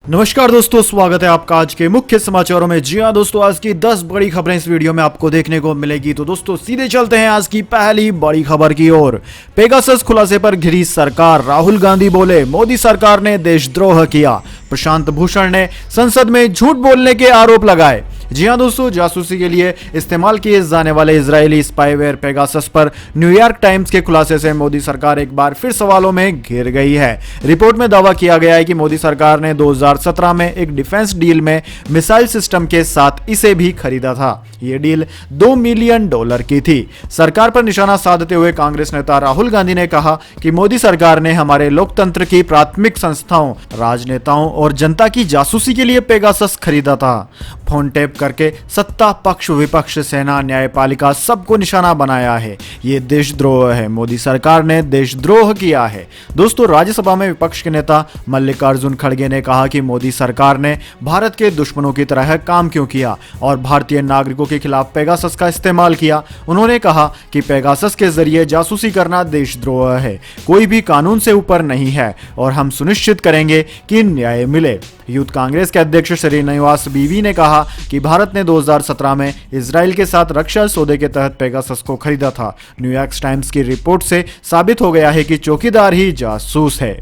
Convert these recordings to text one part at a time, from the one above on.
नमस्कार दोस्तों, स्वागत है आपका आज के मुख्य समाचारों में। जी हां दोस्तों, आज की 10 बड़ी खबरें इस वीडियो में आपको देखने को मिलेगी। तो दोस्तों सीधे चलते हैं आज की पहली बड़ी खबर की ओर। पेगासस खुलासे पर घिरी सरकार, राहुल गांधी बोले मोदी सरकार ने देशद्रोह किया। प्रशांत भूषण ने संसद में झूठ बोलने के आरोप लगाए। जी हां दोस्तों, जासूसी के लिए इस्तेमाल किए जाने वाले इजरायली स्पाईवेयर पेगासस पर न्यूयॉर्क टाइम्स के खुलासे से मोदी सरकार एक बार फिर सवालों में घिर गई है। रिपोर्ट में दावा किया गया है कि मोदी सरकार ने 2017 में एक डिफेंस डील में मिसाइल सिस्टम के साथ इसे भी खरीदा था। यह डील $2 मिलियन की थी। सरकार पर निशाना साधते हुए कांग्रेस नेता राहुल गांधी ने कहा कि मोदी सरकार ने हमारे लोकतंत्र की प्राथमिक संस्थाओं, राजनेताओं और जनता की जासूसी के लिए पेगासस खरीदा था। फोन टेप करके सत्ता पक्ष, विपक्ष, सेना, न्यायपालिका सबको निशाना बनाया है। ये देशद्रोह है। मोदी सरकार ने देशद्रोह किया है। दोस्तों, राज्यसभा में विपक्ष के नेता मल्लिकार्जुन खड़गे ने कहा कि मोदी सरकार ने भारत के दुश्मनों की तरह काम क्यों किया और भारतीय नागरिकों के खिलाफ पेगासस का इस्तेमाल किया। उन्होंने कहा कि पेगासस के जरिए जासूसी करना देशद्रोह है। कोई भी कानून से ऊपर नहीं है और हम सुनिश्चित करेंगे कि न्याय मिले। यूथ कांग्रेस के अध्यक्ष श्रीनिवास बीवी ने कहा कि भारत ने 2017 में इजराइल के साथ रक्षा सौदे के तहत पेगासस को खरीदा था। न्यूयॉर्क टाइम्स की रिपोर्ट से साबित हो गया है कि चौकीदार ही जासूस है।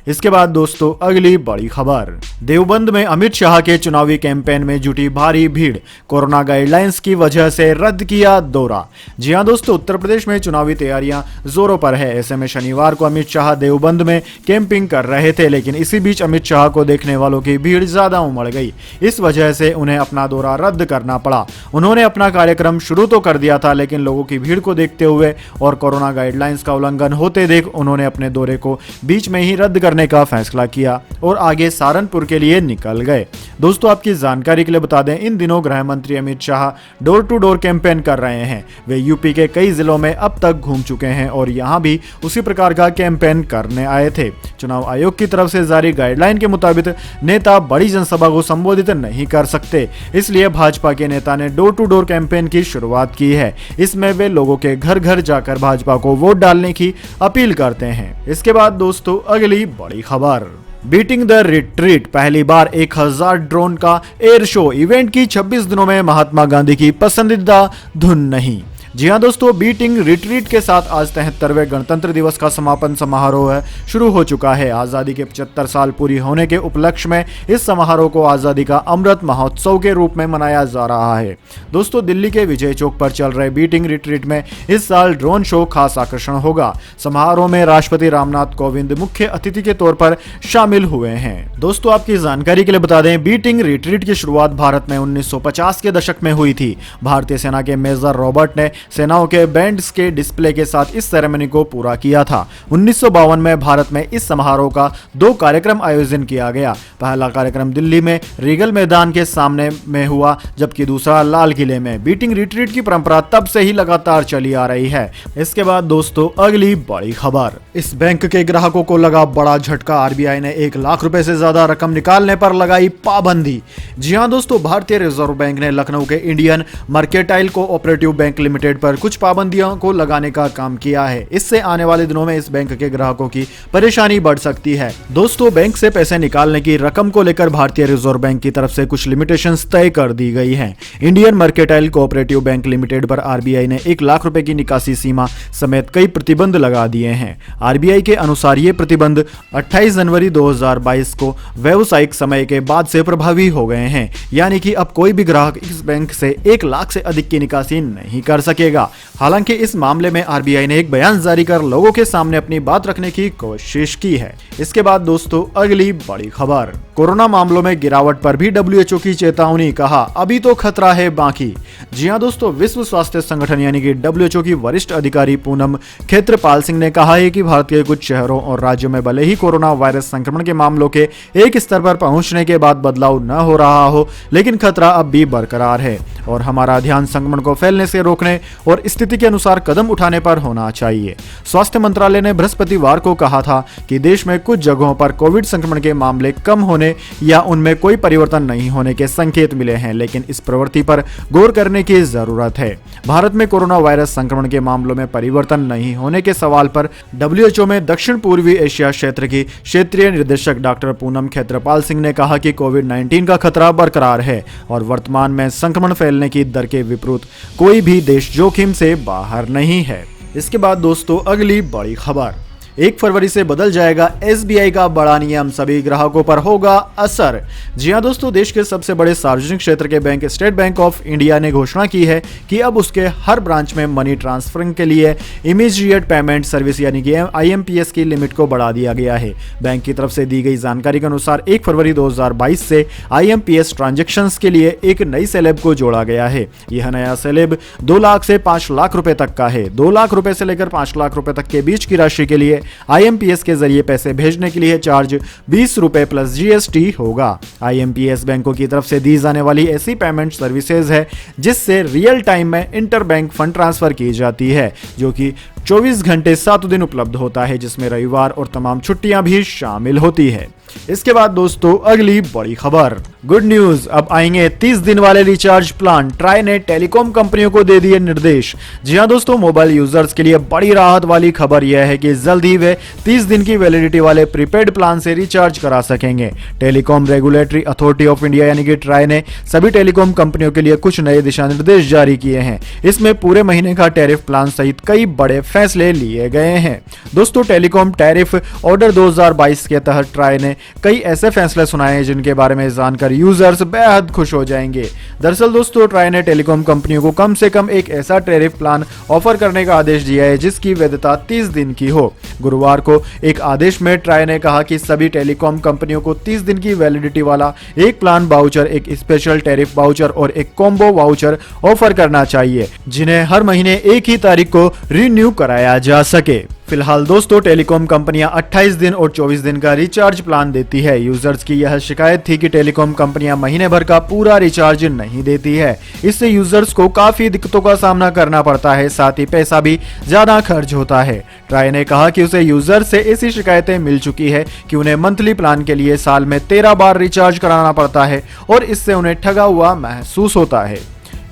इसके बाद दोस्तों अगली बड़ी खबर, देवबंद में अमित शाह के चुनावी कैंपेन में जुटी भारी भीड़, कोरोना गाइडलाइंस की वजह से रद्द किया दौरा। जी हां दोस्तों, उत्तर प्रदेश में चुनावी तैयारियां जोरों पर है। ऐसे में शनिवार को अमित शाह देवबंद में कैंपिंग कर रहे थे, लेकिन इसी बीच अमित शाह को देखने वालों की भीड़ ज्यादा उमड़ गई। इस वजह से उन्हें अपना दौरा रद्द करना पड़ा। उन्होंने अपना कार्यक्रम शुरू तो कर दिया था, लेकिन लोगों की भीड़ को देखते हुए और कोरोना गाइडलाइंस का उल्लंघन होते देख उन्होंने अपने दौरे को बीच में ही रद्द करने का फैसला किया और आगे सहारनपुर के लिए निकल गए। दोस्तों, आपकी जानकारी के लिए बता दें, इन दिनों गृह मंत्री Amit Shah door to door campaign कर रहे हैं। वे यूपी के कई जिलों में अब तक घूम चुके हैं और यहां भी उसी प्रकार का कैंपेन करने आए थे। चुनाव आयोग की तरफ से जारी गाइडलाइन के मुताबिक नेता बड़ी जनसभा को संबोधित नहीं कर सकते, इसलिए भाजपा के नेता ने डोर टू डोर कैंपेन की शुरुआत की है। इसमें वे लोगों के घर घर जाकर भाजपा को वोट डालने की अपील करते हैं। इसके बाद दोस्तों अगली बड़ी खबर, बीटिंग द रिट्रीट, पहली बार 1000 ड्रोन का एयर शो। इवेंट की 26 दिनों में महात्मा गांधी की पसंदीदा धुन नहीं। जी हां दोस्तों, बीटिंग रिट्रीट के साथ आज 73वें गणतंत्र दिवस का समापन समारोह शुरू हो चुका है। आज़ादी के 75 साल पूरी होने के उपलक्ष्य में इस समारोह को आज़ादी का अमृत महोत्सव के रूप में मनाया जा रहा है। दोस्तों, दिल्ली के विजय चौक पर चल रहे बीटिंग रिट्रीट में इस साल ड्रोन शो खास आकर्षण होगा। समारोह में राष्ट्रपति रामनाथ कोविंद मुख्य अतिथि के तौर पर शामिल हुए हैं। दोस्तों, आपकी जानकारी के लिए बता दें, बीटिंग रिट्रीट की शुरुआत भारत में 1950 के दशक में हुई थी। भारतीय सेना के मेजर रॉबर्ट ने सेनाओं के बैंड्स के डिस्प्ले के साथ इस सेरेमनी को पूरा किया था। 1952 में भारत में इस समारोह का 2 कार्यक्रम आयोजन किया गया। पहला कार्यक्रम दिल्ली में रीगल मैदान के सामने में हुआ, जबकि दूसरा लाल किले में। बीटिंग रिट्रीट की परंपरा तब से ही लगातार चली आ रही है। इसके बाद दोस्तों अगली बड़ी खबर, इस बैंक के ग्राहकों को लगा बड़ा झटका। आरबीआई ने 1 लाख रुपए से ज्यादा रकम निकालने पर लगाई पाबंदी। जी हां दोस्तों, भारतीय रिजर्व बैंक ने लखनऊ के Indian mercantile cooperative bank limited पर कुछ पाबंदियों को लगाने का काम किया है। इससे आने वाले दिनों में इस बैंक के ग्राहकों की परेशानी बढ़ सकती है। दोस्तों, बैंक से पैसे निकालने की रकम को लेकर भारतीय रिजर्व बैंक की तरफ से कुछ लिमिटेशंस तय कर दी गई हैं। Indian mercantile cooperative bank limited पर आरबीआई ने 1 लाख रुपए की निकासी सीमा समेत कई प्रतिबंध लगा दिए हैं। आरबीआई के अनुसार ये प्रतिबंध 28 जनवरी 2022 को व्यावसायिक समय के बाद से प्रभावी हो गए हैं। यानी कि अब कोई भी ग्राहक इस बैंक से 1 लाख से अधिक की निकासी नहीं कर सकेगा। हालांकि इस मामले में आरबीआई ने एक बयान जारी कर लोगों के सामने अपनी बात रखने की कोशिश की है। इसके बाद दोस्तों अगली बड़ी खबर, कोरोना मामलों में गिरावट पर भी डब्ल्यूएचओ की चेतावनी, कहा अभी तो खतरा है बाकी। जी हां दोस्तों, विश्व स्वास्थ्य संगठन यानी कि डब्ल्यूएचओ की वरिष्ठ अधिकारी पूनम खेत्रपाल सिंह ने कहा है कि भारत के कुछ शहरों और राज्यों में भले ही कोरोना वायरस संक्रमण के मामलों के एक स्तर पर पहुंचने के बाद बदलाव न हो रहा हो, लेकिन खतरा अब भी बरकरार है। और हमारा ध्यान संक्रमण को फैलने से रोकने और स्थिति के अनुसार कदम उठाने पर होना चाहिए। स्वास्थ्य मंत्रालय ने बृहस्पतिवार को कहा था कि देश में कुछ जगहों पर कोविड संक्रमण के मामले कम होने या उनमें कोई परिवर्तन नहीं होने के संकेत मिले हैं, लेकिन इस प्रवृत्ति पर गौर करने की जरूरत है। भारत में कोरोना वायरस संक्रमण के मामलों में परिवर्तन नहीं होने के सवाल पर WHO में दक्षिण पूर्वी एशिया क्षेत्र की क्षेत्रीय निदेशक डॉक्टर पूनम खेत्रपाल सिंह ने कहा कि कोविड-19 का खतरा बरकरार है और वर्तमान में संक्रमण फैलने की दर के विपरीत कोई भी देश जोखिम से बाहर नहीं है। इसके बाद दोस्तों अगली बड़ी खबर, 1 फरवरी से बदल जाएगा SBI का बड़ा नियम, सभी ग्राहकों पर होगा असर। जी हां दोस्तों, देश के सबसे बड़े सार्वजनिक क्षेत्र के bank state bank of India ने घोषणा की है कि अब उसके हर ब्रांच में मनी ट्रांसफरिंग के लिए इमीडिएट पेमेंट सर्विस यानी कि IMPS की लिमिट को बढ़ा दिया गया है। बैंक की तरफ से दी गई जानकारी के अनुसार 1 फरवरी 2022 से IMPS ट्रांजेक्शंस के लिए एक नई स्लैब को जोड़ा गया है। यह नया स्लैब 2 लाख से 5 लाख रुपए तक का है। 2 लाख रुपए से लेकर 5 लाख रुपए तक के बीच की राशि के लिए IMPS के जरिए पैसे भेजने के लिए चार्ज 20 रुपए प्लस GST होगा। IMPS बैंकों की तरफ से दी जाने वाली ऐसी पेमेंट सर्विसेज है जिससे रियल टाइम में इंटर बैंक फंड ट्रांसफर की जाती है, जो कि 24 घंटे 7 दिन उपलब्ध होता है, जिसमें रविवार और तमाम छुट्टियां भी शामिल होती है। इसके बाद दोस्तों अगली बड़ी खबर, गुड न्यूज, अब आएंगे 30 दिन वाले रिचार्ज प्लान। ट्राई ने टेलीकॉम कंपनियों को दे दिए निर्देश। जी हां दोस्तों, मोबाइल यूजर्स के लिए बड़ी राहत वाली खबर यह है कि जल्द ही वे 30 दिन की वैलिडिटी वाले प्रीपेड प्लान से रिचार्ज करा सकेंगे। Telecom regulatory authority of India यानी कि ट्राई ने सभी टेलीकॉम कंपनियों के लिए कुछ नए दिशा निर्देश जारी किए हैं। इसमें पूरे महीने का टैरिफ प्लान सहित कई बड़े फैसले लिए गए हैं। दोस्तों, टेलीकॉम टैरिफ ऑर्डर 2022 के तहत ट्राई ने कई ऐसे फैसले सुनाए हैं जिनके बारे में जानकर यूजर्स बेहद खुश हो जाएंगे। दरअसल दोस्तों, ट्राई ने टेलीकॉम कंपनियों को कम से कम एक ऐसा टैरिफ प्लान ऑफर करने का आदेश दिया है जिसकी वैधता 30 दिन की हो। गुरुवार को एक आदेश में ट्राई ने कहा कि सभी टेलीकॉम कंपनियों को 30 दिन की वैलिडिटी वाला एक प्लान वाउचर, एक स्पेशल टैरिफ वाउचर और एक कॉम्बो वाउचर ऑफर करना चाहिए, जिन्हें हर महीने एक ही तारीख को रिन्यू कराया जा सके। फिलहाल दोस्तों, टेलीकॉम कंपनियां 28 दिन और 24 दिन का रिचार्ज प्लान देती है। यूजर्स की यह शिकायत थी कि टेलीकॉम कंपनियां महीने भर का पूरा रिचार्ज नहीं देती है। इससे यूजर्स को काफी दिक्कतों का सामना करना पड़ता है, साथ ही पैसा भी ज्यादा खर्च होता है। ट्राई ने कहा कि उसे यूजर से ऐसी शिकायतें मिल चुकी है कि उन्हें मंथली प्लान के लिए साल में 13 बार रिचार्ज कराना पड़ता है और इससे उन्हें ठगा हुआ महसूस होता है।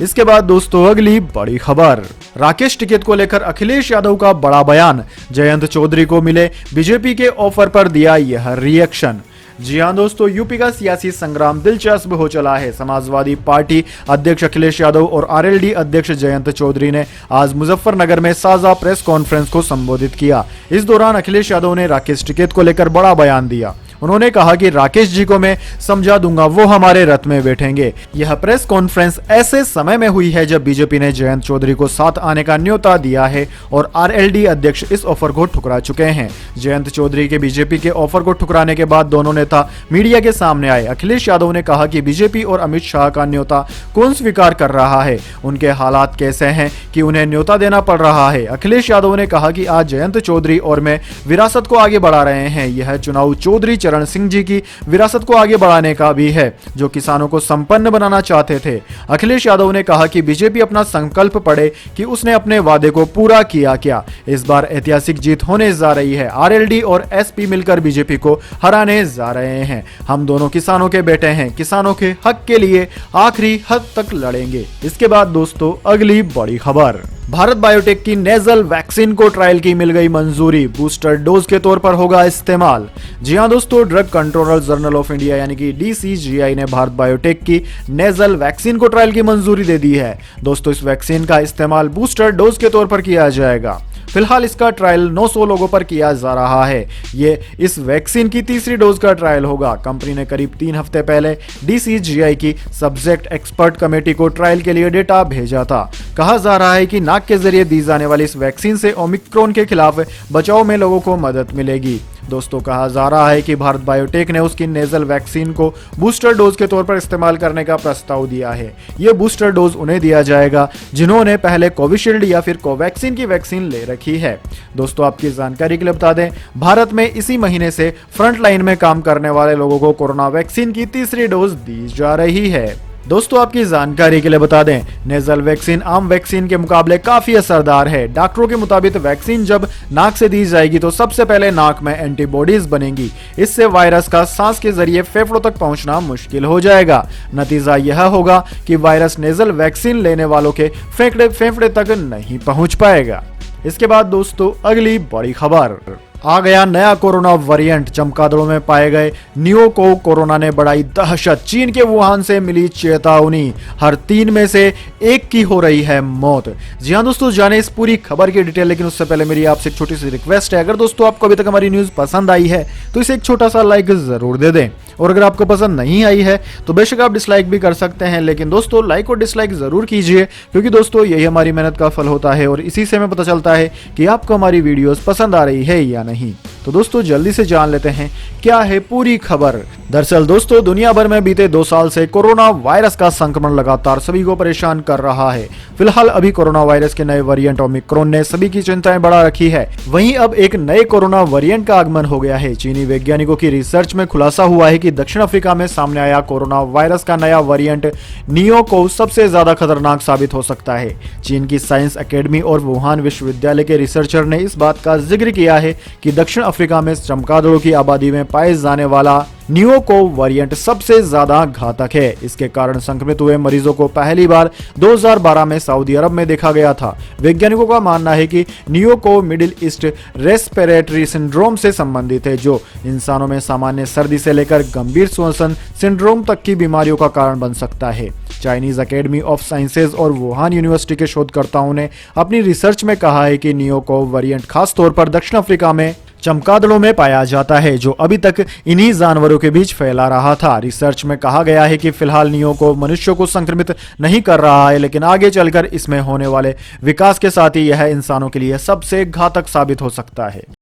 इसके बाद दोस्तों अगली बड़ी खबर, राकेश टिकैत को लेकर अखिलेश यादव का बड़ा बयान। जयंत चौधरी को मिले बीजेपी के ऑफर पर दिया यह रिएक्शन। जी हां दोस्तों, यूपी का सियासी संग्राम दिलचस्प हो चला है। समाजवादी पार्टी अध्यक्ष अखिलेश यादव और RLD अध्यक्ष जयंत चौधरी ने आज मुजफ्फरनगर में साझा प्रेस कॉन्फ्रेंस को संबोधित किया। इस दौरान अखिलेश यादव ने राकेश टिकैत को लेकर बड़ा बयान दिया। उन्होंने कहा कि राकेश जी को मैं समझा दूंगा, वो हमारे रथ में बैठेंगे। यह प्रेस कॉन्फ्रेंस ऐसे समय में हुई है जब बीजेपी ने जयंत चौधरी को साथ आने का न्योता दिया है और RLD अध्यक्ष इस ऑफर को ठुकरा चुके हैं। जयंत चौधरी के बीजेपी के ऑफर को ठुकराने के बाद दोनों नेता मीडिया के सामने आए। अखिलेश यादव ने कहा कि बीजेपी और अमित शाह का न्योता कौन स्वीकार कर रहा है, उनके हालात कैसे हैं कि उन्हें न्योता देना पड़ रहा है। अखिलेश यादव ने कहा कि आज जयंत चौधरी और मैं विरासत को आगे बढ़ा रहे हैं। यह चुनाव चौधरी चरण सिंह जी की विरासत को आगे बढ़ाने का भी है, जो किसानों को संपन्न बनाना चाहते थे। अखिलेश यादव ने कहा कि बीजेपी अपना संकल्प पढ़े कि उसने अपने वादे को पूरा किया क्या। इस बार ऐतिहासिक जीत होने जा रही है। RLD और SP मिलकर बीजेपी को हराने जा रहे हैं। हम दोनों किसानों के बेटे हैं, किसानों के हक के लिए आखिरी हद तक लड़ेंगे। इसके बाद दोस्तों अगली बड़ी खबर, भारत बायोटेक की नेजल वैक्सीन को ट्रायल की मिल गई मंजूरी, बूस्टर डोज के तौर पर होगा इस्तेमाल। जी हां दोस्तों, drug controller journal of India यानी कि DCGI ने भारत बायोटेक की नेजल वैक्सीन को ट्रायल की मंजूरी दे दी है। दोस्तों, इस वैक्सीन का इस्तेमाल बूस्टर डोज के तौर पर किया जाएगा। फिलहाल इसका ट्रायल 900 लोगों पर किया जा रहा है। ये इस वैक्सीन की तीसरी डोज का ट्रायल होगा। कंपनी ने करीब 3 हफ्ते पहले DCGI की सब्जेक्ट एक्सपर्ट कमेटी को ट्रायल के लिए डेटा भेजा था। कहा जा रहा है कि नाक के जरिए दी जाने वाली इस वैक्सीन से ओमिक्रॉन के खिलाफ बचाव में लोगों को मदद मिलेगी। दोस्तों, कहा जा रहा है कि भारत बायोटेक ने उसकी नेजल वैक्सीन को बूस्टर डोज के तौर पर इस्तेमाल करने का प्रस्ताव दिया है। यह बूस्टर डोज उन्हें दिया जाएगा जिन्होंने पहले कोविशील्ड या फिर कोवैक्सीन की वैक्सीन ले रखी है। दोस्तों, आपकी जानकारी के लिए बता दें, भारत में इसी महीने से फ्रंट लाइन में काम करने वाले लोगों को कोरोना वैक्सीन की तीसरी डोज दी जा रही है। दोस्तों आपकी जानकारी के लिए बता दें, नेजल वैक्सीन आम वैक्सीन के मुकाबले काफी असरदार है। डॉक्टरों के मुताबिक वैक्सीन जब नाक से दी जाएगी तो सबसे पहले नाक में एंटीबॉडीज बनेंगी। इससे वायरस का सांस के जरिए फेफड़ों तक पहुंचना मुश्किल हो जाएगा। नतीजा यह होगा कि वायरस नेजल वैक्सीन लेने वालों के फेफड़े तक नहीं पहुंच पाएगा। इसके बाद दोस्तों अगली बड़ी खबर, आ गया नया कोरोना वेरिएंट। चमगादड़ों में पाए गए नियो को कोरोना ने बढ़ाई दहशत। चीन के वुहान से मिली चेतावनी, हर 3 में से 1 की हो रही है मौत। जी हां दोस्तों, जाने इस पूरी खबर की डिटेल, लेकिन उससे पहले मेरी आपसे एक छोटी सी रिक्वेस्ट है। अगर दोस्तों आपको अभी तक हमारी न्यूज पसंद आई है तो इसे एक छोटा सा लाइक जरूर दे दें, और अगर आपको पसंद नहीं आई है तो बेशक आप डिसलाइक भी कर सकते हैं, लेकिन दोस्तों लाइक और डिसलाइक जरूर कीजिए, क्योंकि दोस्तों यही हमारी मेहनत का फल होता है और इसी से हमें पता चलता है कि आपको हमारी वीडियोस पसंद आ रही है या नहीं। तो दोस्तों जल्दी से जान लेते हैं क्या है पूरी खबर। दरअसल दोस्तों दुनिया भर में बीते 2 साल से कोरोना वायरस का संक्रमण लगातार सभी को परेशान कर रहा है। फिलहाल अभी कोरोना वायरस के नए वेरिएंट ओमिक्रॉन ने सभी की चिंताएं बढ़ा रखी है। वहीं अब एक नए कोरोना वेरिएंट का आगमन हो गया है। चीनी वैज्ञानिकों की रिसर्च में खुलासा हुआ है कि दक्षिण अफ्रीका में सामने आया कोरोना वायरस का नया वेरिएंट नियो को सबसे ज्यादा खतरनाक साबित हो सकता है। चीन की साइंस अकेडमी और वुहान विश्वविद्यालय के रिसर्चर ने इस बात का जिक्र किया है कि दक्षिण अफ्रीका में चमगादड़ों की आबादी में पाए जाने वाला नियो को वेरिएंट सबसे ज्यादा घातक है। इसके कारण संक्रमित हुए मरीजों को पहली बार 2012 में सऊदी अरब में देखा गया था। वैज्ञानिकों का मानना है कि नियो को मिडिल ईस्ट रेस्पिरेटरी सिंड्रोम से संबंधित है, जो इंसानों में सामान्य सर्दी से लेकर गंभीर श्वसन सिंड्रोम तक की बीमारियों का कारण बन सकता है। चाइनीज अकेडमी ऑफ साइंसेज और वुहान यूनिवर्सिटी के शोधकर्ताओं ने अपनी रिसर्च में कहा है कि नियो को वेरिएंट खास तौर पर दक्षिण अफ्रीका में चमगादड़ों में पाया जाता है, जो अभी तक इन्हीं जानवरों के बीच फैला रहा था। रिसर्च में कहा गया है कि फिलहाल नियो को मनुष्यों को संक्रमित नहीं कर रहा है, लेकिन आगे चलकर इसमें होने वाले विकास के साथ ही यह इंसानों के लिए सबसे घातक साबित हो सकता है।